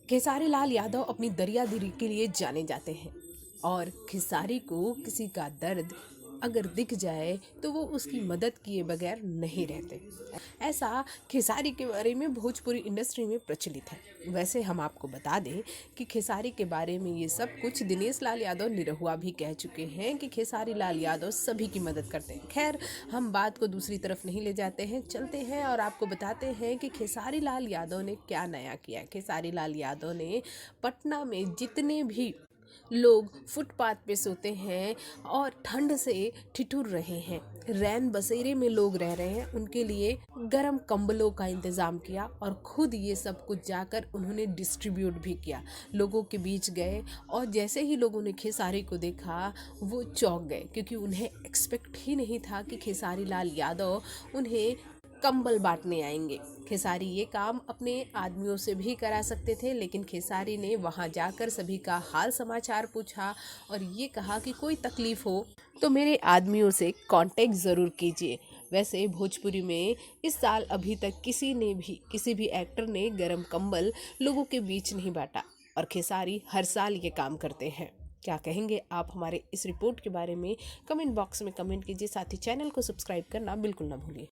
खेसारी लाल यादव अपनी दरियादिली के लिए जाने जाते हैं और खेसारी को किसी का दर्द अगर दिख जाए तो वो उसकी मदद किए बगैर नहीं रहते। ऐसा खेसारी के बारे में भोजपुरी इंडस्ट्री में प्रचलित है। वैसे हम आपको बता दें कि खेसारी के बारे में ये सब कुछ दिनेश लाल यादव निरहुआ भी कह चुके हैं कि खेसारी लाल यादव सभी की मदद करते हैं। खैर, हम बात को दूसरी तरफ नहीं ले जाते हैं, चलते हैं और आपको बताते हैं कि खेसारी लाल यादव ने क्या नया किया। खेसारी लाल यादव ने पटना में जितने भी लोग फुटपाथ पे सोते हैं और ठंड से ठिठुर रहे हैं, रैन बसेरे में लोग रह रहे हैं, उनके लिए गर्म कंबलों का इंतज़ाम किया और खुद ये सब कुछ जाकर उन्होंने डिस्ट्रीब्यूट भी किया। लोगों के बीच गए और जैसे ही लोगों ने खेसारी को देखा वो चौंक गए, क्योंकि उन्हें एक्सपेक्ट ही नहीं था कि खेसारी लाल यादव उन्हें कंबल बांटने आएंगे। खेसारी ये काम अपने आदमियों से भी करा सकते थे, लेकिन खेसारी ने वहां जाकर सभी का हाल समाचार पूछा और ये कहा कि कोई तकलीफ हो तो मेरे आदमियों से कांटेक्ट ज़रूर कीजिए। वैसे भोजपुरी में इस साल अभी तक किसी भी एक्टर ने गरम कंबल लोगों के बीच नहीं बांटा और खेसारी हर साल ये काम करते हैं। क्या कहेंगे आप हमारे इस रिपोर्ट के बारे में? कमेंट बॉक्स में कमेंट कीजिए, साथ ही चैनल को सब्सक्राइब करना बिल्कुल ना भूलिए।